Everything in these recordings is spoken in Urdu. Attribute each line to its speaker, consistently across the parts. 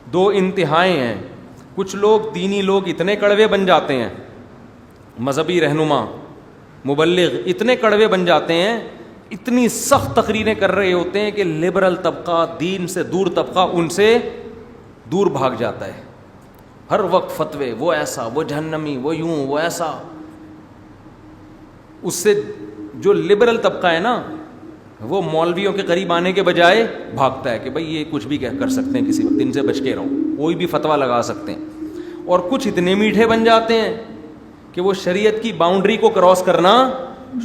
Speaker 1: دو انتہائیں ہیں. کچھ لوگ دینی لوگ اتنے کڑوے بن جاتے ہیں, مذہبی رہنما مبلغ اتنے کڑوے بن جاتے ہیں, اتنی سخت تقریریں کر رہے ہوتے ہیں کہ لبرل طبقہ, دین سے دور طبقہ ان سے دور بھاگ جاتا ہے. ہر وقت فتوے, وہ ایسا, وہ جہنمی, وہ یوں, وہ ایسا. اس سے جو لبرل طبقہ ہے نا, وہ مولویوں کے قریب آنے کے بجائے بھاگتا ہے کہ بھائی یہ کچھ بھی کر سکتے ہیں, کسی وقت ان سے بچ کے رہو, کوئی بھی فتویٰ لگا سکتے ہیں. اور کچھ اتنے میٹھے بن جاتے ہیں کہ وہ شریعت کی باؤنڈری کو کراس کرنا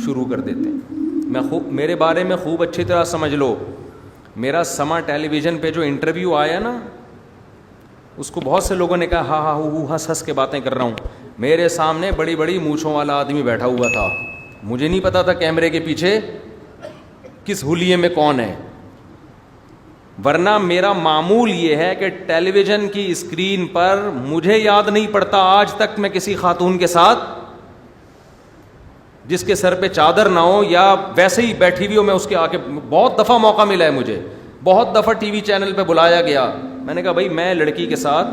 Speaker 1: شروع کر دیتے ہیں. میرے بارے میں خوب اچھی طرح سمجھ لو, میرا سما ٹیلی ویژن پہ جو انٹرویو آیا نا, اس کو بہت سے لوگوں نے کہا ہاں ہاں ہنس ہنس کے باتیں کر رہا ہوں. میرے سامنے بڑی بڑی مونچھوں والا آدمی بیٹھا ہوا تھا, مجھے نہیں پتا تھا کیمرے کے پیچھے کس حلیے میں کون ہے. ورنہ میرا معمول یہ ہے کہ ٹیلی ویژن کی اسکرین پر مجھے یاد نہیں پڑتا آج تک میں کسی خاتون کے ساتھ جس کے سر پہ چادر نہ ہو یا ویسے ہی بیٹھی ہوئی ہو, میں اس کے آگے بہت دفعہ موقع ملا ہے مجھے, بہت دفعہ ٹی وی چینل پہ بلایا گیا. میں نے کہا بھائی میں لڑکی کے ساتھ,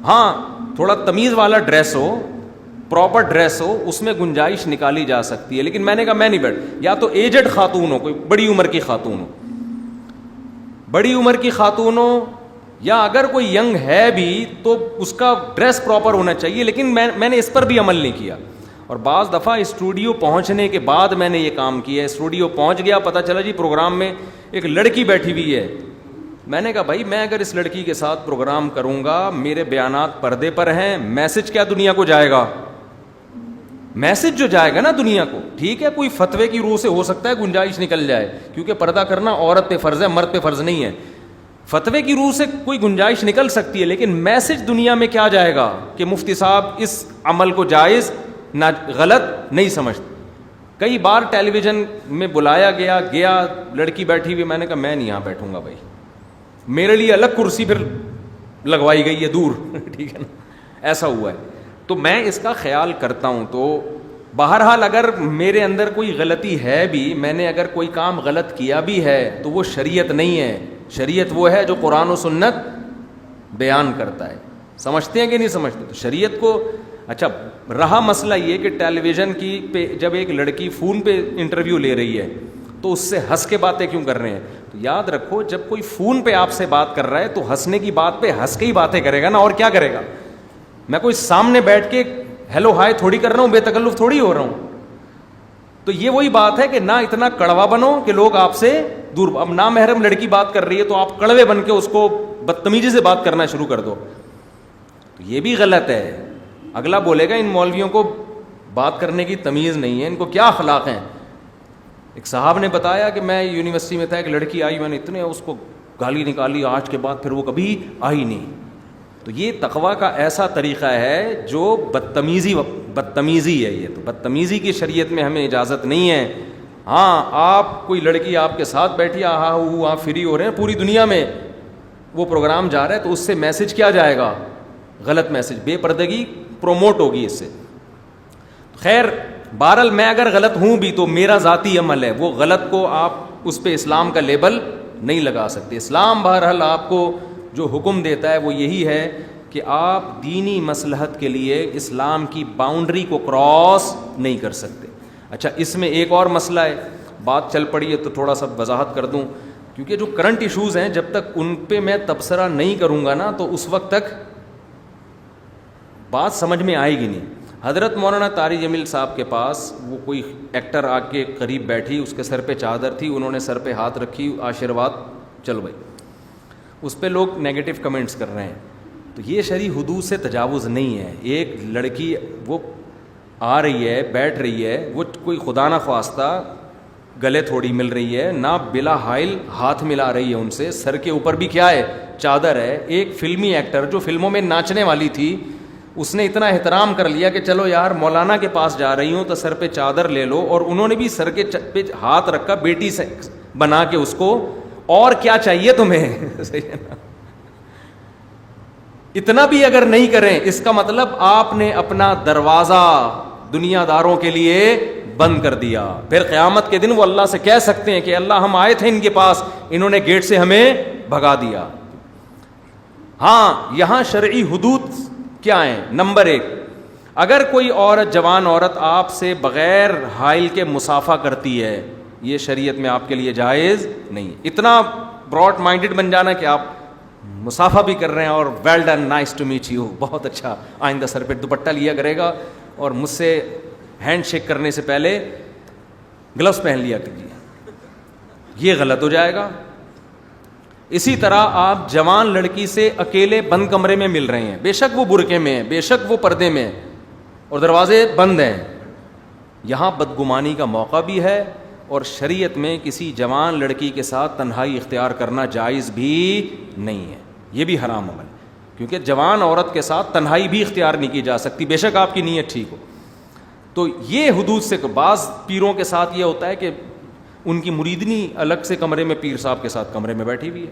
Speaker 1: ہاں تھوڑا تمیز والا ڈریس ہو, پراپر ڈریس ہو, اس میں گنجائش نکالی جا سکتی ہے, لیکن میں نے کہا میں نہیں بیٹھ. یا تو ایجڈ خاتون ہو, کوئی بڑی عمر کی خاتون ہو, بڑی عمر کی خاتون ہو, یا اگر کوئی ینگ ہے بھی تو اس کا ڈریس پراپر ہونا چاہیے. لیکن میں نے اس پر بھی عمل نہیں کیا. اور بعض دفعہ اسٹوڈیو پہنچنے کے بعد میں نے یہ کام کیا. اسٹوڈیو پہنچ گیا, پتہ چلا جی پروگرام میں ایک لڑکی بیٹھی ہوئی ہے. میں نے کہا بھائی میں اگر اس لڑکی کے ساتھ پروگرام کروں گا, میرے بیانات پردے پر ہیں, میسج کیا دنیا کو جائے گا؟ میسج جو جائے گا نا دنیا کو, ٹھیک ہے کوئی فتوے کی روح سے ہو سکتا ہے گنجائش نکل جائے, کیونکہ پردہ کرنا عورت پہ فرض ہے, مرد پہ فرض نہیں ہے. فتوے کی روح سے کوئی گنجائش نکل سکتی ہے, لیکن میسج دنیا میں کیا جائے گا کہ مفتی صاحب اس عمل کو جائز نہ غلط نہیں سمجھتے. کئی بار ٹیلی ویژن میں بلایا گیا, لڑکی بیٹھی ہوئی, میں نے کہا میں نہیں یہاں بیٹھوں گا بھائی, میرے لیے الگ کرسی پھر لگوائی گئی ہے دور, ٹھیک ہے نا, ایسا ہوا ہے. تو میں اس کا خیال کرتا ہوں. تو بہرحال اگر میرے اندر کوئی غلطی ہے بھی, میں نے اگر کوئی کام غلط کیا بھی ہے, تو وہ شریعت نہیں ہے. شریعت وہ ہے جو قرآن و سنت بیان کرتا ہے. سمجھتے ہیں کہ نہیں سمجھتے؟ تو شریعت کو اچھا رہا مسئلہ یہ کہ ٹیلی ویژن کی پہ جب ایک لڑکی فون پہ انٹرویو لے رہی ہے تو اس سے ہنس کے باتیں کیوں کر رہے ہیں؟ تو یاد رکھو جب کوئی فون پہ آپ سے بات کر رہا ہے تو ہنسنے کی بات پہ ہنس کے ہی باتیں کرے گا نا, اور کیا کرے گا. میں کوئی سامنے بیٹھ کے ہیلو ہائے تھوڑی کر رہا ہوں, بے تکلف تھوڑی ہو رہا ہوں. تو یہ وہی بات ہے کہ نہ اتنا کڑوا بنو کہ لوگ آپ سے دور. اب نامحرم لڑکی بات کر رہی ہے تو آپ کڑوے بن کے اس کو بدتمیزی سے بات کرنا شروع کر دو, تو یہ بھی غلط ہے. اگلا بولے گا ان مولویوں کو بات کرنے کی تمیز نہیں ہے, ان کو کیا اخلاق ہیں. ایک صاحب نے بتایا کہ میں یونیورسٹی میں تھا, ایک لڑکی آئی, میں نے اتنے اس کو گالی نکالی, آج کے بعد پھر وہ کبھی آئی نہیں. تو یہ تقویٰ کا ایسا طریقہ ہے جو بدتمیزی ہے. یہ تو بدتمیزی کی شریعت میں ہمیں اجازت نہیں ہے. ہاں آپ کوئی لڑکی آپ کے ساتھ بیٹھی, آپ فری ہو رہے ہیں, پوری دنیا میں وہ پروگرام جا رہا ہے, تو اس سے میسج کیا جائے گا؟ غلط میسج, بے پردگی پروموٹ ہوگی اس سے. خیر بہرحال میں اگر غلط ہوں بھی تو میرا ذاتی عمل ہے, وہ غلط کو آپ اس پہ اسلام کا لیبل نہیں لگا سکتے. اسلام بہرحال آپ کو جو حکم دیتا ہے وہ یہی ہے کہ آپ دینی مصلحت کے لیے اسلام کی باؤنڈری کو کراس نہیں کر سکتے. اچھا اس میں ایک اور مسئلہ ہے, بات چل پڑی ہے تو تھوڑا سا وضاحت کر دوں, کیونکہ جو کرنٹ ایشوز ہیں جب تک ان پہ میں تبصرہ نہیں کروں گا نا تو اس وقت تک بات سمجھ میں آئے گی نہیں. حضرت مولانا طارق جمیل صاحب کے پاس وہ کوئی ایکٹر آ کے قریب بیٹھی, اس کے سر پہ چادر تھی, انہوں نے سر پہ ہاتھ رکھی, آشیرواد چل بھائی. اس پہ لوگ نیگیٹو کمنٹس کر رہے ہیں. تو یہ شرعی حدود سے تجاوز نہیں ہے. ایک لڑکی وہ آ رہی ہے, بیٹھ رہی ہے, وہ کوئی خدا نہ خواستہ گلے تھوڑی مل رہی ہے, نہ بلا حائل ہاتھ ملا رہی ہے ان سے, سر کے اوپر بھی کیا ہے؟ چادر ہے. ایک فلمی ایکٹر جو فلموں میں ناچنے والی تھی, اس نے اتنا احترام کر لیا کہ چلو یار مولانا کے پاس جا رہی ہوں تو سر پہ چادر لے لو, اور انہوں نے بھی سر کے پہ ہاتھ رکھا, بیٹی سے بنا کے اس کو, اور کیا چاہیے تمہیں؟ صحیح ہے نا. اتنا بھی اگر نہیں کریں اس کا مطلب آپ نے اپنا دروازہ دنیا داروں کے لیے بند کر دیا. پھر قیامت کے دن وہ اللہ سے کہہ سکتے ہیں کہ اللہ ہم آئے تھے ان کے پاس, انہوں نے گیٹ سے ہمیں بھگا دیا. ہاں یہاں شرعی حدود کیا ہیں؟ نمبر 1، اگر کوئی عورت، جوان عورت آپ سے بغیر حائل کے مصافحہ کرتی ہے، یہ شریعت میں آپ کے لیے جائز نہیں۔ اتنا براڈ مائنڈڈ بن جانا کہ آپ مصافحہ بھی کر رہے ہیں اور well done, nice to meet you, بہت اچھا، آئندہ سر پہ دوپٹہ لیا کرے گا اور مجھ سے ہینڈ شیک کرنے سے پہلے گلوز پہن لیا کیجیے، یہ غلط ہو جائے گا۔ اسی طرح آپ جوان لڑکی سے اکیلے بند کمرے میں مل رہے ہیں، بے شک وہ برقعے میں ہیں، بے شک وہ پردے میں ہیں اور دروازے بند ہیں، یہاں بدگمانی کا موقع بھی ہے، اور شریعت میں کسی جوان لڑکی کے ساتھ تنہائی اختیار کرنا جائز بھی نہیں ہے، یہ بھی حرام عمل، کیونکہ جوان عورت کے ساتھ تنہائی بھی اختیار نہیں کی جا سکتی، بے شک آپ کی نیت ٹھیک ہو۔ تو یہ حدود سے، بعض پیروں کے ساتھ یہ ہوتا ہے کہ ان کی مریدنی الگ سے کمرے میں پیر صاحب کے ساتھ کمرے میں بیٹھی ہوئی ہے،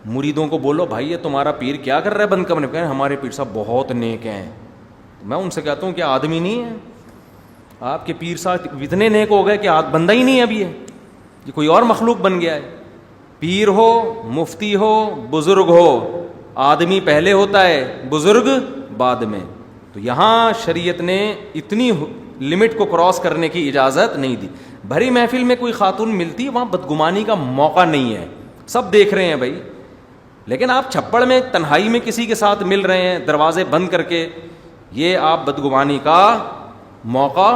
Speaker 1: مریدوں کو بولو بھائی یہ تمہارا پیر کیا کر رہا ہے بند کمرے میں؟ کہیں ہمارے پیر صاحب بہت نیک ہیں۔ میں ان سے کہتا ہوں کہ آدمی نہیں ہے آپ کے پیر صاحب، اتنے نیک ہو گئے کہ بندہ ہی نہیں ابھی ہے، یہ کوئی اور مخلوق بن گیا ہے۔ پیر ہو، مفتی ہو، بزرگ ہو، آدمی پہلے ہوتا ہے، بزرگ بعد میں۔ تو یہاں شریعت نے اتنی لمٹ کو کراس کرنے کی اجازت نہیں دی۔ بھری محفل میں کوئی خاتون ملتی ہے، وہاں بدگمانی کا موقع نہیں ہے، سب دیکھ رہے ہیں بھائی، لیکن آپ چھپڑ میں تنہائی میں کسی کے ساتھ مل رہے ہیں دروازے بند کر کے، یہ آپ بدگمانی کا موقع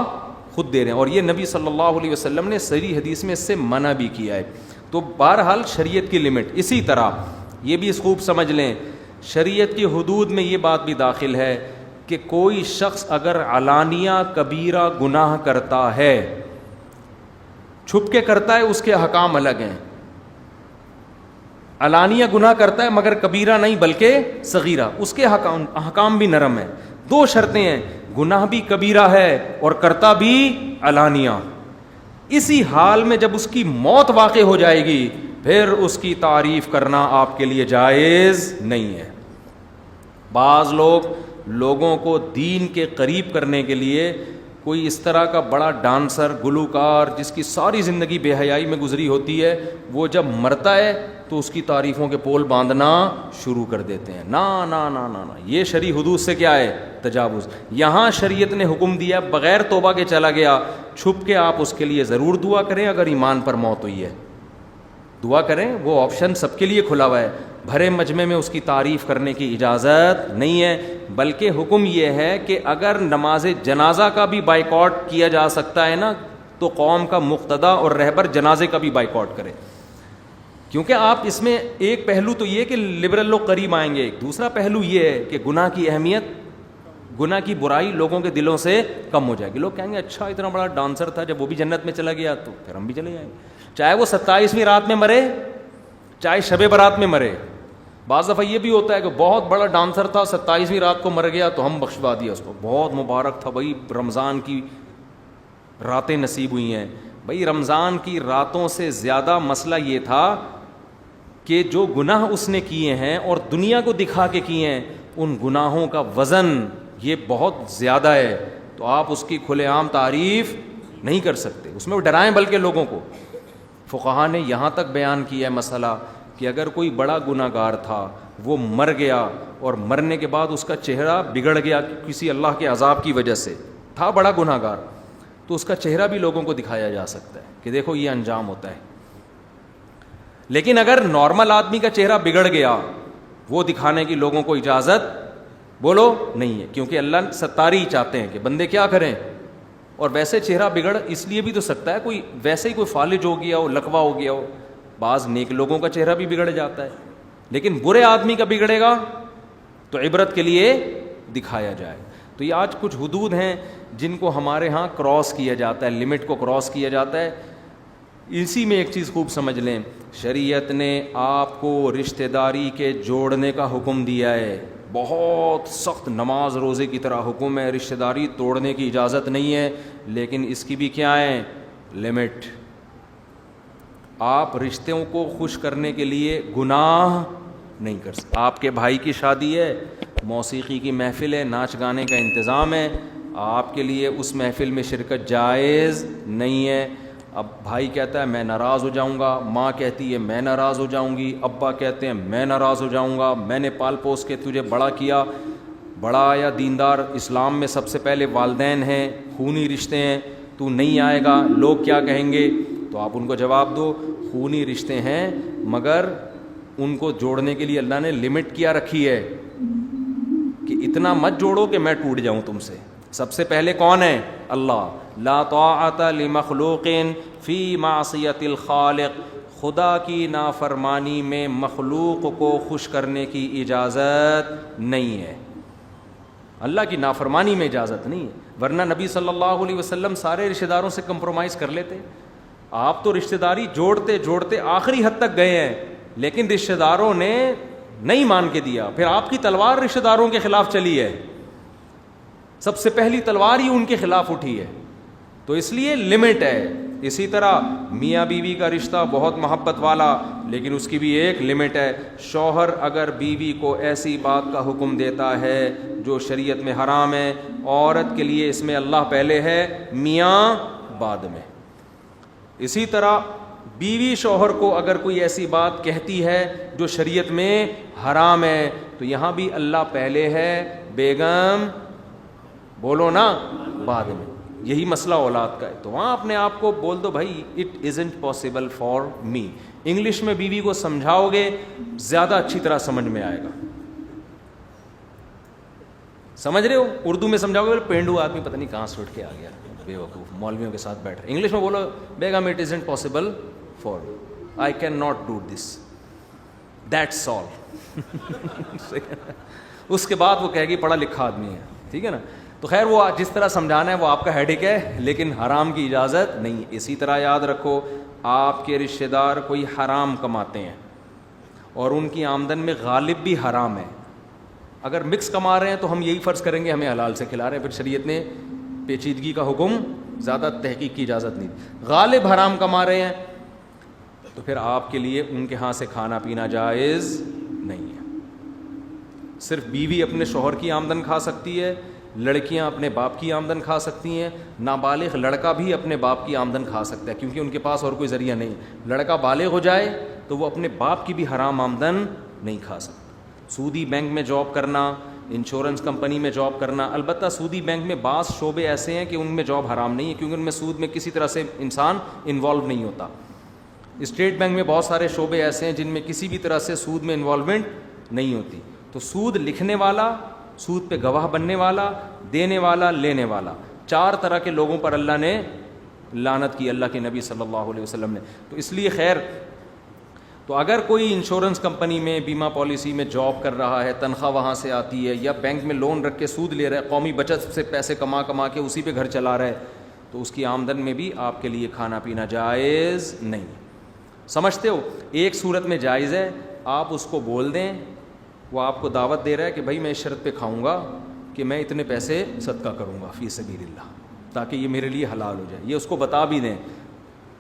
Speaker 1: خود دے رہے ہیں، اور یہ نبی صلی اللہ علیہ وسلم نے صحیح حدیث میں اس سے منع بھی کیا ہے۔ تو بہرحال شریعت کی لمٹ، اسی طرح یہ بھی خوب سمجھ لیں، شریعت کی حدود میں یہ بات بھی داخل ہے کہ کوئی شخص اگر علانیہ کبیرہ گناہ کرتا ہے، چھپ کے کرتا ہے، اس کے احکام الگ ہیں، علانیہ گناہ کرتا ہے مگر کبیرہ نہیں بلکہ صغیرہ، اس کے احکام بھی نرم ہیں۔ 2 شرطیں ہیں، گناہ بھی کبیرہ ہے اور کرتا بھی علانیہ، اسی حال میں جب اس کی موت واقع ہو جائے گی پھر اس کی تعریف کرنا آپ کے لیے جائز نہیں ہے۔ بعض لوگوں کو دین کے قریب کرنے کے لیے کوئی اس طرح کا بڑا ڈانسر، گلوکار جس کی ساری زندگی بے حیائی میں گزری ہوتی ہے، وہ جب مرتا ہے تو اس کی تعریفوں کے پول باندھنا شروع کر دیتے ہیں۔ نا نا نا نا نا، یہ شرعی حدود سے کیا ہے؟ تجاوز۔ یہاں شریعت نے حکم دیا بغیر توبہ کے چلا گیا، چھپ کے آپ اس کے لیے ضرور دعا کریں، اگر ایمان پر موت ہوئی ہے دعا کریں، وہ آپشن سب کے لیے کھلا ہوا ہے۔ بھرے مجمع میں اس کی تعریف کرنے کی اجازت نہیں ہے، بلکہ حکم یہ ہے کہ اگر نماز جنازہ کا بھی بائیکاٹ کیا جا سکتا ہے نا، تو قوم کا مقتدا اور رہبر جنازے کا بھی بائیکاٹ کرے، کیونکہ آپ اس میں ایک پہلو تو یہ کہ لبرل لوگ قریب آئیں گے، دوسرا پہلو یہ ہے کہ گناہ کی اہمیت، گناہ کی برائی لوگوں کے دلوں سے کم ہو جائے گی۔ لوگ کہیں گے اچھا اتنا بڑا ڈانسر تھا، جب وہ بھی جنت میں چلا گیا تو پھر ہم بھی چلے جائیں گے، چاہے وہ 27ویں رات میں مرے چاہے شب برات میں مرے۔ بعض دفعہ یہ بھی ہوتا ہے کہ بہت بڑا ڈانسر تھا، 27ویں رات کو مر گیا تو ہم بخشوا دیا اس کو، بہت مبارک تھا بھائی، رمضان کی راتیں نصیب ہوئی ہیں۔ بھائی رمضان کی راتوں سے زیادہ مسئلہ یہ تھا کہ جو گناہ اس نے کیے ہیں اور دنیا کو دکھا کے کیے ہیں، ان گناہوں کا وزن یہ بہت زیادہ ہے، تو آپ اس کی کھلے عام تعریف نہیں کر سکتے، اس میں ڈرائیں بلکہ لوگوں کو۔ فقہا نے یہاں تک بیان کیا ہے مسئلہ کہ اگر کوئی بڑا گناہ گار تھا، وہ مر گیا اور مرنے کے بعد اس کا چہرہ بگڑ گیا کسی اللہ کے عذاب کی وجہ سے، تھا بڑا گناہ گار، تو اس کا چہرہ بھی لوگوں کو دکھایا جا سکتا ہے کہ دیکھو یہ انجام ہوتا ہے۔ لیکن اگر نارمل آدمی کا چہرہ بگڑ گیا، وہ دکھانے کی لوگوں کو اجازت بولو نہیں ہے، کیونکہ اللہ ستاری چاہتے ہیں کہ بندے کیا کریں۔ اور ویسے چہرہ بگڑ اس لیے بھی تو سکتا ہے، کوئی ویسے ہی کوئی فالج ہو گیا ہو، لکوا ہو گیا ہو، بعض نیک لوگوں کا چہرہ بھی بگڑ جاتا ہے، لیکن برے آدمی کا بگڑے گا تو عبرت کے لیے دکھایا جائے۔ تو یہ آج کچھ حدود ہیں جن کو ہمارے ہاں کراس کیا جاتا ہے، لمٹ کو کراس کیا جاتا ہے۔ اسی میں ایک چیز خوب سمجھ لیں، شریعت نے آپ کو رشتہ داری کے جوڑنے کا حکم دیا ہے، بہت سخت نماز روزے کی طرح حکم ہے، رشتہ داری توڑنے کی اجازت نہیں ہے، لیکن اس کی بھی کیا ہے؟ لمٹ۔ آپ رشتوں کو خوش کرنے کے لیے گناہ نہیں کر سکتے۔ آپ کے بھائی کی شادی ہے، موسیقی کی محفل ہے، ناچ گانے کا انتظام ہے، آپ کے لیے اس محفل میں شرکت جائز نہیں ہے۔ اب بھائی کہتا ہے میں ناراض ہو جاؤں گا, ماں کہتی ہے میں ناراض ہو جاؤں گی, ابا کہتے ہیں میں ناراض ہو جاؤں گا, میں نے پال پوس کے تجھے بڑا کیا, بڑا آیا دیندار, اسلام میں سب سے پہلے والدین ہیں, خونی رشتے ہیں, تو نہیں آئے گا لوگ کیا کہیں گے. تو آپ ان کو جواب دو خونی رشتے ہیں مگر ان کو جوڑنے کے لیے اللہ نے لمٹ کیا رکھی ہے کہ اتنا مت جوڑو کہ میں ٹوٹ جاؤں تم سے. سب سے پہلے کون ہے؟ اللہ. لا طاعت لمخلوق فی معصیت الخالق, خدا کی نافرمانی میں مخلوق کو خوش کرنے کی اجازت نہیں ہے. اللہ کی نافرمانی میں اجازت نہیں ہے, ورنہ نبی صلی اللہ علیہ وسلم سارے رشتہ داروں سے کمپرومائز کر لیتے. آپ تو رشتہ داری جوڑتے جوڑتے آخری حد تک گئے ہیں, لیکن رشتہ داروں نے نہیں مان کے دیا, پھر آپ کی تلوار رشتہ داروں کے خلاف چلی ہے, سب سے پہلی تلوار ہی ان کے خلاف اٹھی ہے. تو اس لیے لمٹ ہے. اسی طرح میاں بیوی کا رشتہ بہت محبت والا, لیکن اس کی بھی ایک لمٹ ہے. شوہر اگر بیوی کو ایسی بات کا حکم دیتا ہے جو شریعت میں حرام ہے, عورت کے لیے اس میں اللہ پہلے ہے, میاں بعد میں. اسی طرح بیوی شوہر کو اگر کوئی ایسی بات کہتی ہے جو شریعت میں حرام ہے تو یہاں بھی اللہ پہلے ہے, بیگم بولو نا بعد میں. یہی مسئلہ اولاد کا ہے, تو وہاں اپنے آپ کو بول دو بھائی it isn't possible for me. English میں بیوی کو سمجھاؤ گے زیادہ اچھی طرح سمجھ میں آئے گا. سمجھ رہے ہو؟ اردو میں سمجھاؤ گے پینڈو آدمی پتہ نہیں کہاں سے اٹھ کے آ گیا, بے وقوف مولویوں کے ساتھ بیٹھ رہے. انگلش میں بولو بیگم it isn't possible for, I can not do this, that's all. اس کے بعد وہ کہے گی پڑھا لکھا آدمی ہے, ٹھیک ہے نا. تو خیر وہ جس طرح سمجھانا ہے وہ آپ کا ہیڈک ہے, لیکن حرام کی اجازت نہیں. اسی طرح یاد رکھو آپ کے رشتہ دار کوئی حرام کماتے ہیں اور ان کی آمدن میں غالب بھی حرام ہے, اگر مکس کما رہے ہیں تو ہم یہی فرض کریں گے ہمیں حلال سے کھلا رہے ہیں, پھر شریعت نے پیچیدگی کا حکم, زیادہ تحقیق کی اجازت نہیں. غالب حرام کما رہے ہیں تو پھر آپ کے لیے ان کے ہاں سے کھانا پینا جائز نہیں ہے. صرف بیوی اپنے شوہر کی آمدن کھا سکتی ہے, لڑکیاں اپنے باپ کی آمدن کھا سکتی ہیں, نابالغ لڑکا بھی اپنے باپ کی آمدن کھا سکتا ہے کیونکہ ان کے پاس اور کوئی ذریعہ نہیں. لڑکا بالغ ہو جائے تو وہ اپنے باپ کی بھی حرام آمدن نہیں کھا سکتا. سودی بینک میں جاب کرنا, انشورنس کمپنی میں جاب کرنا, البتہ سودی بینک میں بعض شعبے ایسے ہیں کہ ان میں جاب حرام نہیں ہے کیونکہ ان میں سود میں کسی طرح سے انسان انوالو نہیں ہوتا. اسٹیٹ بینک میں بہت سارے شعبے ایسے ہیں جن میں کسی بھی طرح سے سود میں انوالومنٹ نہیں ہوتی. تو سود لکھنے والا, سود پہ گواہ بننے والا, دینے والا, لینے والا, 4 طرح کے لوگوں پر اللہ نے لعنت کی, اللہ کے نبی صلی اللہ علیہ وسلم نے. تو اس لیے خیر, تو اگر کوئی انشورنس کمپنی میں بیمہ پالیسی میں جاب کر رہا ہے, تنخواہ وہاں سے آتی ہے, یا بینک میں لون رکھ کے سود لے رہا ہے, قومی بچت سے پیسے کما کے اسی پہ گھر چلا رہا ہے, تو اس کی آمدن میں بھی آپ کے لیے کھانا پینا جائز نہیں. سمجھتے ہو؟ ایک صورت میں جائز ہے, آپ اس کو بول دیں, وہ آپ کو دعوت دے رہا ہے کہ بھائی میں اس شرط پہ کھاؤں گا کہ میں اتنے پیسے صدقہ کروں گا فی سبیل اللہ, تاکہ یہ میرے لیے حلال ہو جائے. یہ اس کو بتا بھی دیں,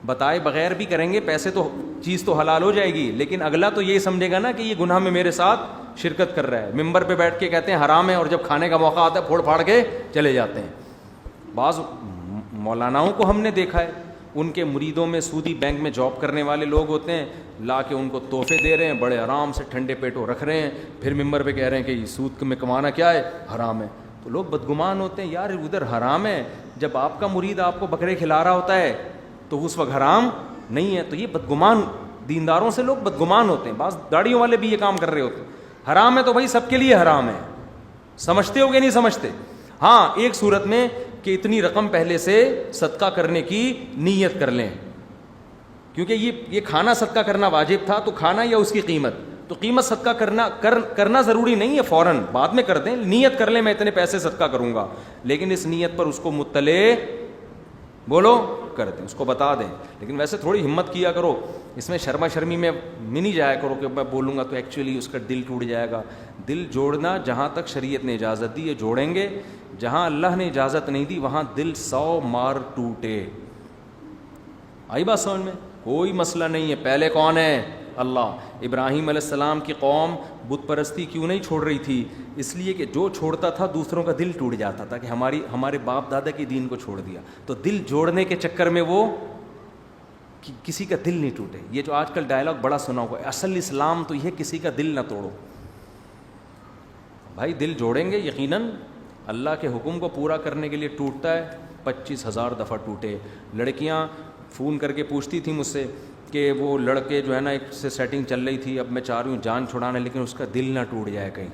Speaker 1: بتائے بغیر بھی کریں گے پیسے تو چیز تو حلال ہو جائے گی, لیکن اگلا تو یہی سمجھے گا نا کہ یہ گناہ میں میرے ساتھ شرکت کر رہا ہے. ممبر پہ بیٹھ کے کہتے ہیں حرام ہے, اور جب کھانے کا موقع آتا ہے پھوڑ پھاڑ کے چلے جاتے ہیں. بعض مولاناؤں کو ہم نے دیکھا ہے, ان کے مریدوں میں سودی بینک میں جاب کرنے والے لوگ ہوتے ہیں, لا کے ان کو تحفے دے رہے ہیں, بڑے آرام سے ٹھنڈے پیٹوں رکھ رہے ہیں, پھر ممبر پہ کہہ رہے ہیں کہ یہ سود میں کمانا کیا ہے, حرام ہے. تو لوگ بدگمان ہوتے ہیں, یار ادھر حرام ہے, جب آپ کا مرید آپ کو بکرے کھلا رہا ہوتا ہے تو اس وقت حرام نہیں ہے. تو یہ بدگمان, دینداروں سے لوگ بدگمان ہوتے ہیں, بعض داڑیوں والے بھی یہ کام کر رہے ہوتے ہیں. حرام ہے تو بھائی سب کے لیے حرام ہے. سمجھتے ہو کہ نہیں سمجھتے؟ ہاں, ایک صورت میں کہ اتنی رقم پہلے سے صدقہ کرنے کی نیت کر لیں, کیونکہ یہ کھانا صدقہ کرنا واجب تھا, تو کھانا یا اس کی قیمت, تو قیمت صدقہ کرنا ضروری نہیں ہے, فوراً بعد میں کر دیں. نیت کر لیں میں اتنے پیسے صدقہ کروں گا, لیکن اس نیت پر اس کو مطلع بولو کر دیں, اس کو بتا دیں. لیکن ویسے تھوڑی ہمت کیا کرو, اس میں شرما شرمی میں نہیں جایا کرو کہ میں بولوں گا تو ایکچولی اس کا دل ٹوٹ جائے گا. دل جوڑنا جہاں تک شریعت نے اجازت دی ہے جوڑیں گے, جہاں اللہ نے اجازت نہیں دی وہاں دل 100 مار ٹوٹے. آئی بات سمجھ میں؟ کوئی مسئلہ نہیں ہے. پہلے کون ہے؟ اللہ. ابراہیم علیہ السلام کی قوم بت پرستی کیوں نہیں چھوڑ رہی تھی؟ اس لیے کہ جو چھوڑتا تھا دوسروں کا دل ٹوٹ جاتا تھا کہ ہمارے باپ دادا کی دین کو چھوڑ دیا. تو دل جوڑنے کے چکر میں وہ کسی کا دل نہیں ٹوٹے. یہ جو آج کل ڈائلاگ بڑا سنا ہوگا, اصل اسلام تو یہ کسی کا دل نہ توڑو. بھائی دل جوڑیں گے یقیناً, اللہ کے حکم کو پورا کرنے کے لیے ٹوٹتا ہے, 25,000 دفعہ ٹوٹے. لڑکیاں فون کر کے پوچھتی تھیں مجھ سے کہ وہ لڑکے جو ہے نا ایک سے سیٹنگ چل رہی تھی, اب میں چاہ رہی ہوں جان چھڑانا, لیکن اس کا دل نہ ٹوٹ جائے کہیں,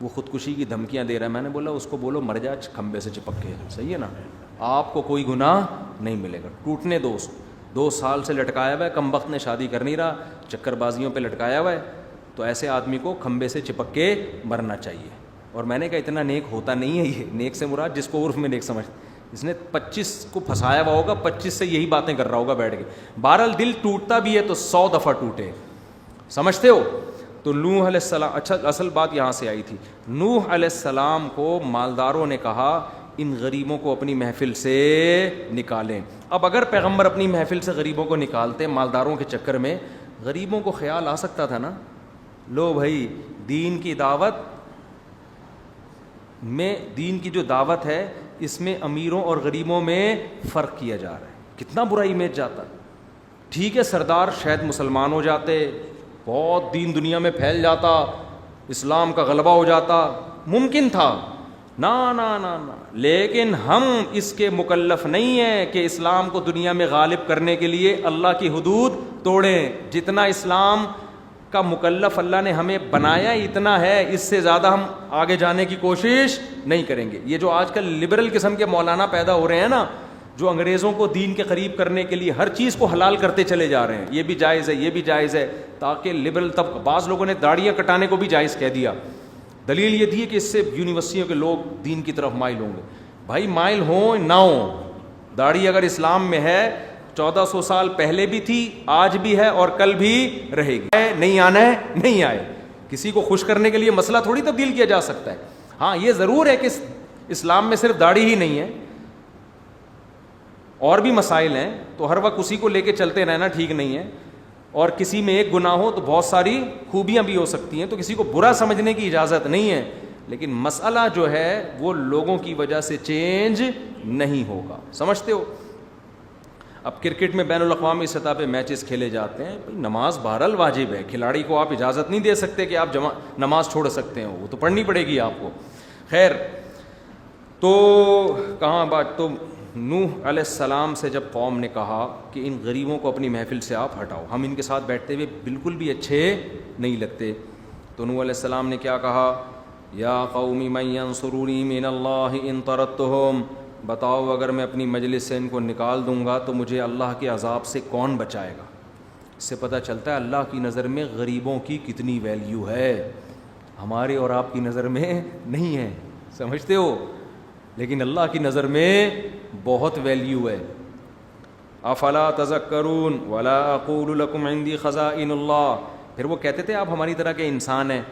Speaker 1: وہ خودکشی کی دھمکیاں دے رہا ہے. میں نے بولا اس کو بولو مر جا کھمبے سے چپک کے, صحیح ہے نا, آپ کو کوئی گناہ نہیں ملے گا. ٹوٹنے دو, 2 سال سے لٹکایا ہوا ہے, کم وقت نے شادی کر نہیں رہا, چکر بازیوں پہ لٹکایا ہوا ہے, تو ایسے آدمی کو کھمبے سے چپک کے مرنا چاہیے. اور میں نے کہا اتنا نیک ہوتا نہیں ہے یہ, نیک سے مراد جس کو عرف میں نیک سمجھ, اس نے 25 کو پھنسایا ہوا ہوگا, 25 سے یہی باتیں کر رہا ہوگا بیٹھ کے. بہرحال دل ٹوٹتا بھی ہے تو 100 دفعہ ٹوٹے, سمجھتے ہو. تو نوح علیہ السلام, اچھا اصل بات یہاں سے آئی تھی. نوح علیہ السلام کو مالداروں نے کہا ان غریبوں کو اپنی محفل سے نکالیں. اب اگر پیغمبر اپنی محفل سے غریبوں کو نکالتے مالداروں کے چکر میں, غریبوں کو خیال آ سکتا تھا نا, لو بھائی دین کی دعوت میں, دین کی جو دعوت ہے اس میں امیروں اور غریبوں میں فرق کیا جا رہا ہے. کتنا برا امیج جاتا. ٹھیک ہے سردار شاید مسلمان ہو جاتے, بہت دین دنیا میں پھیل جاتا, اسلام کا غلبہ ہو جاتا, ممکن تھا, نا نا نا نا, لیکن ہم اس کے مکلف نہیں ہیں کہ اسلام کو دنیا میں غالب کرنے کے لیے اللہ کی حدود توڑیں. جتنا اسلام کا مکلف اللہ نے ہمیں بنایا اتنا ہے, اس سے زیادہ ہم آگے جانے کی کوشش نہیں کریں گے. یہ جو آج کل لبرل قسم کے مولانا پیدا ہو رہے ہیں نا, جو انگریزوں کو دین کے قریب کرنے کے لیے ہر چیز کو حلال کرتے چلے جا رہے ہیں, یہ بھی جائز ہے یہ بھی جائز ہے, تاکہ لبرل طبقہ, بعض لوگوں نے داڑیاں کٹانے کو بھی جائز کہہ دیا. دلیل یہ دی کہ اس سے یونیورسٹیوں کے لوگ دین کی طرف مائل ہوں گے. بھائی مائل ہوں نہ ہوں, داڑھی اگر اسلام میں ہے 1400 سال پہلے بھی تھی, آج بھی ہے اور کل بھی رہے گی. نہیں آنا ہے نہیں آئے, کسی کو خوش کرنے کے لیے مسئلہ تھوڑی تبدیل کیا جا سکتا ہے. ہاں یہ ضرور ہے کہ اسلام میں صرف داڑھی ہی نہیں ہے, اور بھی مسائل ہیں, تو ہر وقت اسی کو لے کے چلتے رہنا ٹھیک نہیں ہے. اور کسی میں ایک گناہ ہو تو بہت ساری خوبیاں بھی ہو سکتی ہیں, تو کسی کو برا سمجھنے کی اجازت نہیں ہے, لیکن مسئلہ جو ہے وہ لوگوں کی وجہ سے چینج نہیں ہوگا. سمجھتے ہو. اب کرکٹ میں بین الاقوامی سطح پہ میچز کھیلے جاتے ہیں, نماز بہرحال واجب ہے, کھلاڑی کو آپ اجازت نہیں دے سکتے کہ آپ نماز چھوڑ سکتے ہیں, وہ تو پڑھنی پڑے گی آپ کو. خیر, تو کہاں بات, تو نوح علیہ السلام سے جب قوم نے کہا کہ ان غریبوں کو اپنی محفل سے آپ ہٹاؤ, ہم ان کے ساتھ بیٹھتے ہوئے بالکل بھی اچھے نہیں لگتے, تو نوح علیہ السلام نے کیا کہا, یا قوم من ینصرونی من اللہ ان طردتہم, بتاؤ اگر میں اپنی مجلس سے ان کو نکال دوں گا تو مجھے اللہ کے عذاب سے کون بچائے گا. اس سے پتہ چلتا ہے اللہ کی نظر میں غریبوں کی کتنی ویلیو ہے, ہمارے اور آپ کی نظر میں نہیں ہے, سمجھتے ہو, لیکن اللہ کی نظر میں بہت ویلیو ہے. افلا تذکرون ولا اقول لکم عندی خزائن اللہ, پھر وہ کہتے تھے آپ ہماری طرح کے انسان ہیں,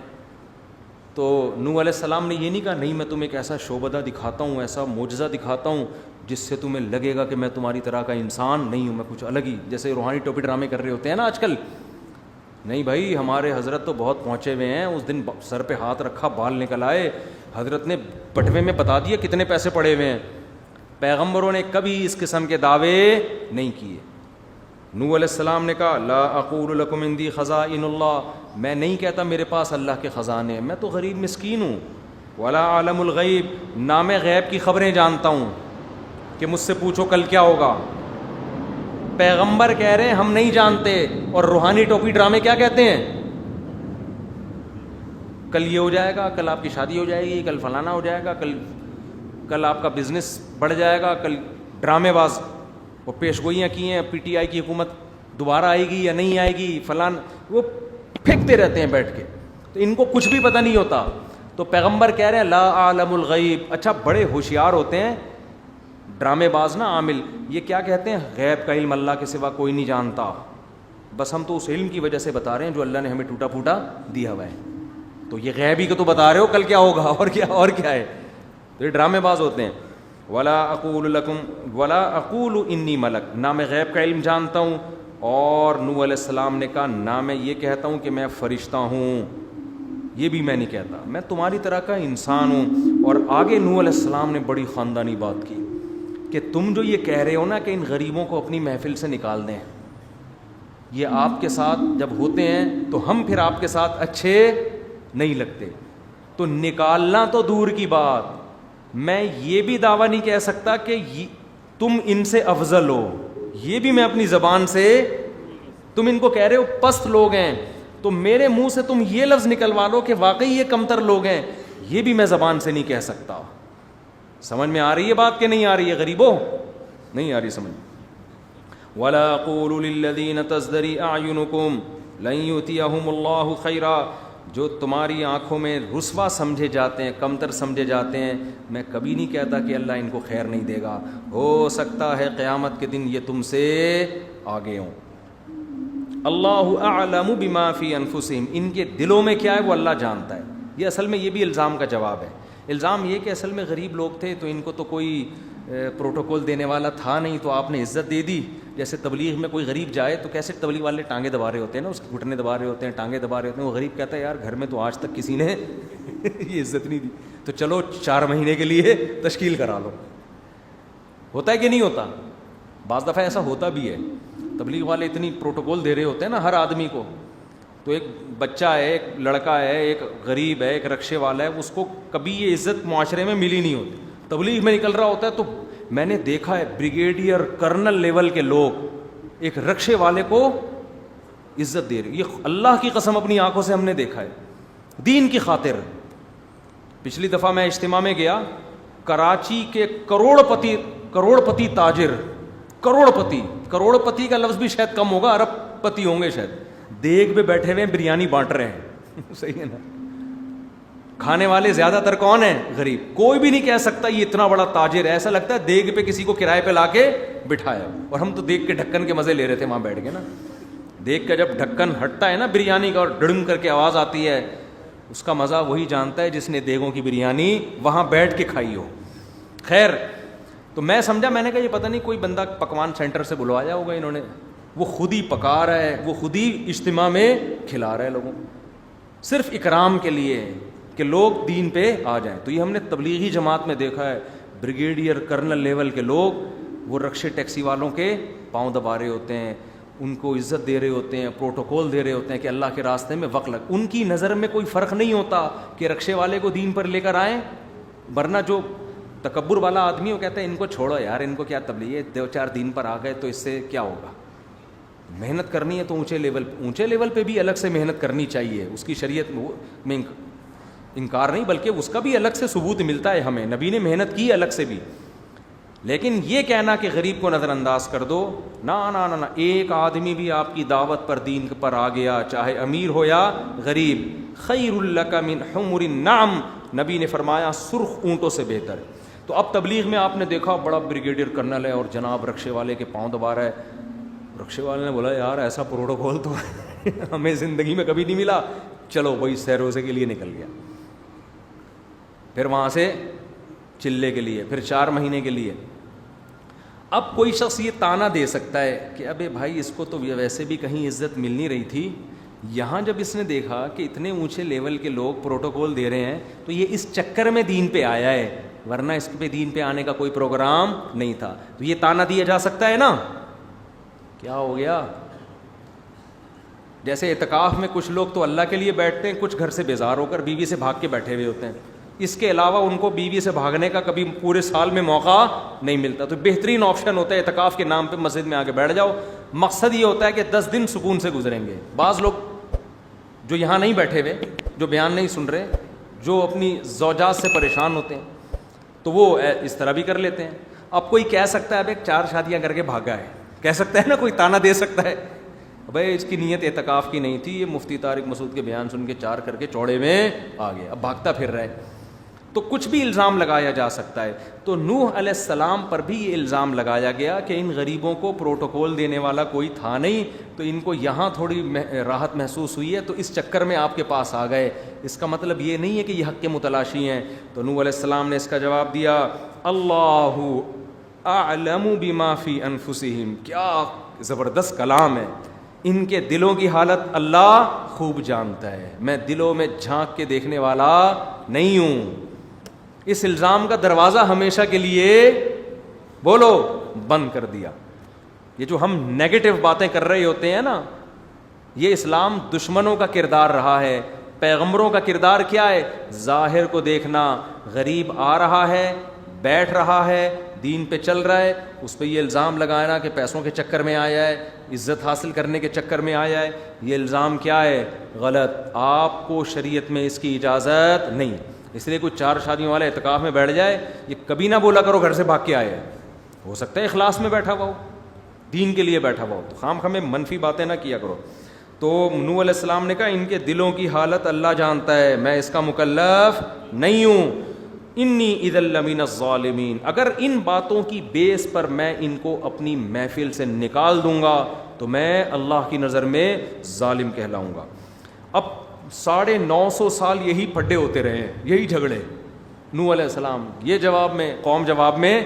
Speaker 1: تو نوح علیہ السلام نے یہ نہیں کہا نہیں میں تمہیں ایک ایسا شعبدہ دکھاتا ہوں, ایسا معجزہ دکھاتا ہوں جس سے تمہیں لگے گا کہ میں تمہاری طرح کا انسان نہیں ہوں, میں کچھ الگ ہی, جیسے روحانی ٹوپی ڈرامے کر رہے ہوتے ہیں نا آج کل. نہیں بھائی, ہمارے حضرت تو بہت پہنچے ہوئے ہیں, اس دن سر پہ ہاتھ رکھا بال نکل آئے, حضرت نے بٹوے میں بتا دیا کتنے پیسے پڑے ہوئے ہیں. پیغمبروں نے کبھی اس قسم کے دعوے نہیں کیے. نوح علیہ السلام نے کہا لا اقول لکم عندی خزائن اللہ, میں نہیں کہتا میرے پاس اللہ کے خزانے, میں تو غریب مسکین ہوں. ولا عالم الغیب, نہ میں غیب کی خبریں جانتا ہوں کہ مجھ سے پوچھو کل کیا ہوگا. پیغمبر کہہ رہے ہیں ہم نہیں جانتے, اور روحانی ٹوپی ڈرامے کیا کہتے ہیں, کل یہ ہو جائے گا, کل آپ کی شادی ہو جائے گی, کل فلانا ہو جائے گا, کل آپ کا بزنس بڑھ جائے گا, کل ڈرامے باز وہ پیش گوئیاں کی ہیں, پی ٹی آئی کی حکومت دوبارہ آئے گی یا نہیں آئے گی, فلان, وہ پھینکتے رہتے ہیں بیٹھ کے, تو ان کو کچھ بھی پتہ نہیں ہوتا. تو پیغمبر کہہ رہے ہیں لا عالم الغیب. اچھا بڑے ہوشیار ہوتے ہیں ڈرامے باز نا, عامل, یہ کیا کہتے ہیں غیب کا علم اللہ کے سوا کوئی نہیں جانتا, بس ہم تو اس علم کی وجہ سے بتا رہے ہیں جو اللہ نے ہمیں ٹوٹا پھوٹا دیا ہوا ہے. تو یہ غیب ہی کو تو بتا رہے ہو کل کیا ہوگا, اور کیا ہے, تو یہ ڈرامے باز ہوتے ہیں. ولا اقول لکم ولا اقول انی ملک, نہ میں غیب کا علم جانتا ہوں, اور نوح علیہ السلام نے کہا نہ میں یہ کہتا ہوں کہ میں فرشتہ ہوں, یہ بھی میں نہیں کہتا, میں تمہاری طرح کا انسان ہوں. اور آگے نوح علیہ السلام نے بڑی خاندانی بات کی کہ تم جو یہ کہہ رہے ہو نا کہ ان غریبوں کو اپنی محفل سے نکال دیں، یہ آپ کے ساتھ جب ہوتے ہیں تو ہم پھر آپ کے ساتھ اچھے نہیں لگتے، تو نکالنا تو دور کی بات، میں یہ بھی دعویٰ نہیں کہہ سکتا کہ تم ان سے افضل ہو، یہ بھی میں اپنی زبان سے، تم ان کو کہہ رہے ہو پست لوگ ہیں، تو میرے منہ سے تم یہ لفظ نکلوا لو کہ واقعی یہ کمتر لوگ ہیں، یہ بھی میں زبان سے نہیں کہہ سکتا۔ سمجھ میں آ رہی ہے بات کہ نہیں آ رہی ہے غریبوں؟ نہیں آ رہی سمجھ۔ وَلَا قُولُوا لِلَّذِينَ تَزْدَرِي أَعْيُنُكُمْ لَن يُؤْتِيَهُمُ اللَّهُ خَيْرًا، جو تمہاری آنکھوں میں رسوا سمجھے جاتے ہیں، کمتر سمجھے جاتے ہیں، میں کبھی نہیں کہتا کہ اللہ ان کو خیر نہیں دے گا، ہو سکتا ہے قیامت کے دن یہ تم سے آگے ہوں۔ اللہ اعلم بما فی انفسہم، ان کے دلوں میں کیا ہے وہ اللہ جانتا ہے۔ یہ اصل میں یہ بھی الزام کا جواب ہے۔ الزام یہ کہ اصل میں غریب لوگ تھے تو ان کو تو کوئی پروٹوکول دینے والا تھا نہیں، تو آپ نے عزت دے دی۔ جیسے تبلیغ میں کوئی غریب جائے تو کیسے تبلیغ والے ٹانگیں دبا رہے ہوتے ہیں نا، اس کے گھٹنے دبا رہے ہوتے ہیں، ٹانگیں دبا رہے ہوتے ہیں، وہ غریب کہتا ہے یار گھر میں تو آج تک کسی نے یہ عزت نہیں دی، تو چلو 4 مہینے کے لیے تشکیل کرا لو۔ ہوتا ہے کہ نہیں ہوتا؟ بعض دفعہ ایسا ہوتا بھی ہے، تبلیغ والے اتنی پروٹوکول دے رہے ہوتے ہیں نا ہر آدمی کو، تو ایک بچہ ہے، ایک لڑکا ہے، ایک غریب ہے، ایک رکشے والا ہے، اس کو کبھی یہ عزت معاشرے میں ملی نہیں ہوتی، تبلیغ میں نکل رہا ہوتا ہے تو میں نے دیکھا ہے بریگیڈیئر کرنل لیول کے لوگ ایک رکشے والے کو عزت دے رہے، یہ اللہ کی قسم اپنی آنکھوں سے ہم نے دیکھا ہے، دین کی خاطر۔ پچھلی دفعہ میں اجتماع میں گیا، کراچی کے کروڑ پتی تاجر، کروڑ پتی کا لفظ بھی شاید کم ہوگا، ارب پتی ہوں گے شاید، دیگ پہ بیٹھے ہوئے بریانی بانٹ رہے ہیں صحیح ہے نا؟ کھانے والے زیادہ تر کون ہیں؟ غریب۔ کوئی بھی نہیں کہہ سکتا یہ اتنا بڑا تاجر ہے، ایسا لگتا ہے دیگ پہ کسی کو کرائے پہ لا کے بٹھایا، اور ہم تو دیگ کے ڈھکن کے مزے لے رہے تھے وہاں بیٹھ کے نا۔ دیگ کا جب ڈھکن ہٹتا ہے نا بریانی کا اور ڈڑنگ کر کے آواز آتی ہے، اس کا مزہ وہی جانتا ہے جس نے دیگوں کی بریانی وہاں بیٹھ کے کھائی ہو۔ خیر، تو میں سمجھا، میں نے کہا یہ پتہ نہیں کوئی بندہ پکوان سینٹر سے بلوایا ہوگا انہوں نے، وہ خود ہی پکا رہا ہے، وہ خود ہی اجتماع میں کھلا رہا ہے لوگوں کو، صرف اکرام کے لیے کہ لوگ دین پہ آ جائیں۔ تو یہ ہم نے تبلیغی جماعت میں دیکھا ہے، بریگیڈیئر کرنل لیول کے لوگ وہ رکشے ٹیکسی والوں کے پاؤں دبا رہے ہوتے ہیں، ان کو عزت دے رہے ہوتے ہیں، پروٹوکول دے رہے ہوتے ہیں کہ اللہ کے راستے میں وقت لگ، ان کی نظر میں کوئی فرق نہیں ہوتا کہ رکشے والے کو دین پر لے کر آئیں، ورنہ جو تکبر والا آدمی وہ کہتا ہے ان کو چھوڑو یار، ان کو کیا تبلیغ ہے، 2-4 دین پر آ گئے تو اس سے کیا ہوگا، محنت کرنی ہے تو اونچے لیول پہ بھی الگ سے محنت کرنی چاہیے، اس کی شریعت میں انکار نہیں، بلکہ اس کا بھی الگ سے ثبوت ملتا ہے ہمیں، نبی نے محنت کی الگ سے بھی۔ لیکن یہ کہنا کہ غریب کو نظر انداز کر دو، نہ، ایک آدمی بھی آپ کی دعوت پر دین پر آ گیا، چاہے امیر ہو یا غریب، خیر لک من حمر النعم، نبی نے فرمایا سرخ اونٹوں سے بہتر۔ تو اب تبلیغ میں آپ نے دیکھا بڑا بریگیڈیئر کرنل ہے اور جناب رکشے والے کے پاؤں دبا رہا ہے، رکشے والے نے بولا یار ایسا پروٹوکول تو ہمیں زندگی میں کبھی نہیں ملا، چلو وہی سیر روزے کے لیے نکل گیا، پھر وہاں سے چلے کے لیے، پھر 4 مہینے کے لیے۔ اب کوئی شخص یہ تانا دے سکتا ہے کہ ابے بھائی اس کو تو ویسے بھی کہیں عزت مل نہیں رہی تھی، یہاں جب اس نے دیکھا کہ اتنے اونچے لیول کے لوگ پروٹوکول دے رہے ہیں تو یہ اس چکر میں دین پہ آیا ہے، ورنہ اس پہ دین پہ آنے کا کوئی پروگرام نہیں تھا، تو یہ تانا دیا جا سکتا ہے نا۔ کیا ہو گیا؟ جیسے اعتکاف میں کچھ لوگ تو اللہ کے لیے بیٹھتے ہیں، کچھ گھر سے بیزار ہو کر بیوی سے بھاگ کے بیٹھے ہوئے ہوتے ہیں، اس کے علاوہ ان کو بیوی سے بھاگنے کا کبھی پورے سال میں موقع نہیں ملتا، تو بہترین آپشن ہوتا ہے اعتکاف کے نام پہ مسجد میں آ کے بیٹھ جاؤ، مقصد یہ ہوتا ہے کہ 10 دن سکون سے گزریں گے۔ بعض لوگ جو یہاں نہیں بیٹھے ہوئے، جو بیان نہیں سن رہے، جو اپنی زوجات سے پریشان ہوتے ہیں، تو وہ اس طرح بھی کر لیتے ہیں۔ اب کوئی کہہ سکتا ہے اب 4 شادیاں کر کے بھاگا ہے، کہہ سکتا ہے نا، کوئی تانا دے سکتا ہے بھائی اس کی نیت اعتکاف کی نہیں تھی، یہ مفتی طارق مسعود کے بیان سن کے 4 کر کے چوڑے میں آ گیا، اب بھاگتا پھر رہا ہے، تو کچھ بھی الزام لگایا جا سکتا ہے۔ تو نوح علیہ السلام پر بھی یہ الزام لگایا گیا کہ ان غریبوں کو پروٹوکول دینے والا کوئی تھا نہیں، تو ان کو یہاں تھوڑی راحت محسوس ہوئی ہے تو اس چکر میں آپ کے پاس آ گئے، اس کا مطلب یہ نہیں ہے کہ یہ حق کے متلاشی ہیں۔ تو نوح علیہ السلام نے اس کا جواب دیا، اللہ اعلم بما فی انفسہم، کیا زبردست کلام ہے، ان کے دلوں کی حالت اللہ خوب جانتا ہے، میں دلوں میں جھانک کے دیکھنے والا نہیں ہوں۔ اس الزام کا دروازہ ہمیشہ کے لیے بولو بند کر دیا. یہ جو ہم نیگیٹو باتیں کر رہے ہوتے ہیں نا, یہ اسلام دشمنوں کا کردار رہا ہے. پیغمبروں کا کردار کیا ہے؟ ظاہر کو دیکھنا. غریب آ رہا ہے, بیٹھ رہا ہے, دین پہ چل رہا ہے, اس پہ یہ الزام لگانا کہ پیسوں کے چکر میں آیا ہے, عزت حاصل کرنے کے چکر میں آیا ہے. یہ الزام کیا ہے؟ غلط. آپ کو شریعت میں اس کی اجازت نہیں. اس لیے کوئی 4 شادیوں والے اعتکاف میں بیٹھ جائے, یہ کبھی نہ بولا کرو گھر سے بھاگ کے آئے. ہو سکتا ہے اخلاص میں بیٹھا ہوا ہو, دین کے لیے بیٹھا ہوا ہو, تو خام خامے منفی باتیں نہ کیا کرو. تو نوح علیہ السلام نے کہا ان کے دلوں کی حالت اللہ جانتا ہے, میں اس کا مکلف نہیں ہوں. انی اذا لمن الظالمین, اگر ان باتوں کی بیس پر میں ان کو اپنی محفل سے نکال دوں گا تو میں اللہ کی نظر میں ظالم کہلاؤں گا. اب 950 سال یہی پھڈے ہوتے رہے ہیں, یہی جھگڑے. نوح علیہ السلام یہ جواب میں, قوم جواب میں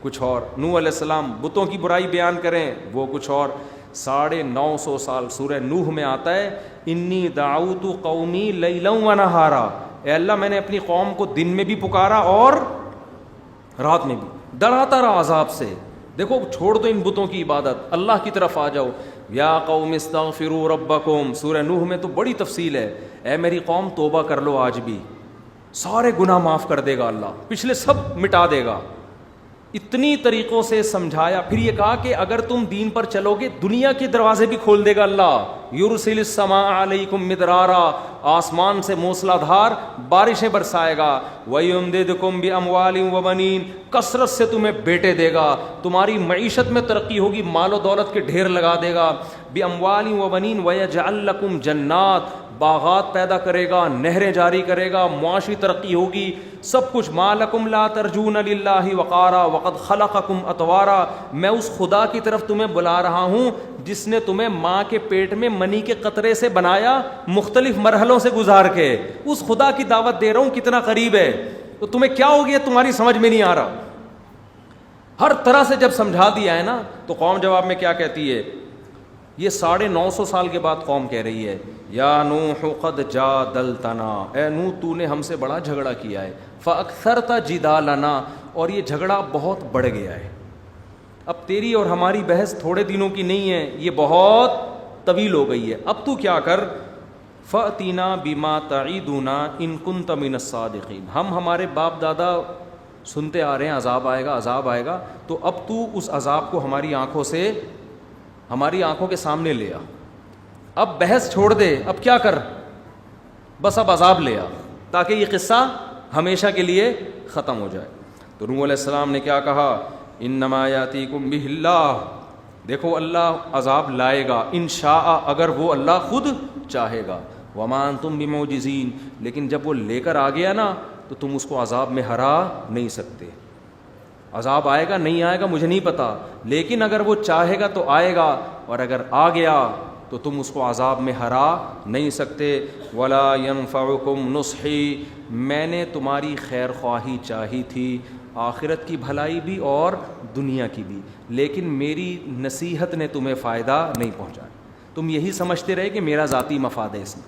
Speaker 1: کچھ اور. نوح علیہ السلام بتوں کی برائی بیان کریں, وہ کچھ اور. 950 سال سورہ نوح میں آتا ہے انی دعوت قومی لیلا و نہارا, اے اللہ میں نے اپنی قوم کو دن میں بھی پکارا اور رات میں بھی, ڈراتا رہا عذاب سے. دیکھو چھوڑ دو ان بتوں کی عبادت, اللہ کی طرف آ جاؤ. یا قوم استغفروا ربکم, سورہ نوح میں تو بڑی تفصیل ہے. اے میری قوم توبہ کر لو, آج بھی سارے گناہ معاف کر دے گا اللہ, پچھلے سب مٹا دے گا. اتنی طریقوں سے سمجھایا. پھر یہ کہا کہ اگر تم دین پر چلو گے دنیا کے دروازے بھی کھول دے گا اللہ. یرسل السماء علیکم مدرارا, آسمان سے موسلا دھار بارشیں برسائے گا. وَيُمْدِدْكُمْ بِأَمْوَالٍ وَبَنِينَ, کثرت سے تمہیں بیٹے دے گا, تمہاری معیشت میں ترقی ہوگی, مال و دولت کے ڈھیر لگا دے گا. بِأَمْوَالٍ وَبَنِينَ وَيَجْعَلْ لَكُمْ جَنَّاتٍ, باغات پیدا کرے گا, نہریں جاری کرے گا, معاشی ترقی ہوگی, سب کچھ. ما لکم لا ترجون للہ وقارا وقد خلقکم اطوارا, میں اس خدا کی طرف تمہیں بلا رہا ہوں جس نے تمہیں ماں کے پیٹ میں منی کے قطرے سے بنایا, مختلف مرحلوں سے گزار کے. اس خدا کی دعوت دے رہا ہوں, کتنا قریب ہے. تو تمہیں کیا ہو گیا, تمہاری سمجھ میں نہیں آ رہا. ہر طرح سے جب سمجھا دیا ہے نا, تو قوم جواب میں کیا کہتی ہے؟ یہ 950 سال کے بعد قوم کہہ رہی ہے یا نوح قد جادلتنا, اے نوح تو نے ہم سے بڑا جھگڑا کیا ہے. فاکثرت جدالنا, اور یہ جھگڑا بہت بڑھ گیا ہے. اب تیری اور ہماری بحث تھوڑے دنوں کی نہیں ہے, یہ بہت طویل ہو گئی ہے. اب تو کیا کر, فأتنا بما تعیدنا ان کنت من الصادقین, ہم ہمارے باپ دادا سنتے آ رہے ہیں عذاب آئے گا عذاب آئے گا, تو اب تو اس عذاب کو ہماری آنکھوں کے سامنے لے آ. اب بحث چھوڑ دے, اب کیا کر, بس اب عذاب لے آ تاکہ یہ قصہ ہمیشہ کے لیے ختم ہو جائے. تو نوح علیہ السلام نے کیا کہا, انما یاتیکم بہ اللہ, دیکھو اللہ عذاب لائے گا ان شاء, اگر وہ اللہ خود چاہے گا. وما انتم بمعجزین, لیکن جب وہ لے کر آ گیا نا تو تم اس کو عذاب میں ہرا نہیں سکتے. عذاب آئے گا نہیں آئے گا مجھے نہیں پتا, لیکن اگر وہ چاہے گا تو آئے گا, اور اگر آ گیا تو تم اس کو عذاب میں ہرا نہیں سکتے. ولا ينفعکم نصحی, میں نے تمہاری خیر خواہی چاہی تھی, آخرت کی بھلائی بھی اور دنیا کی بھی, لیکن میری نصیحت نے تمہیں فائدہ نہیں پہنچایا. تم یہی سمجھتے رہے کہ میرا ذاتی مفاد ہے اس میں.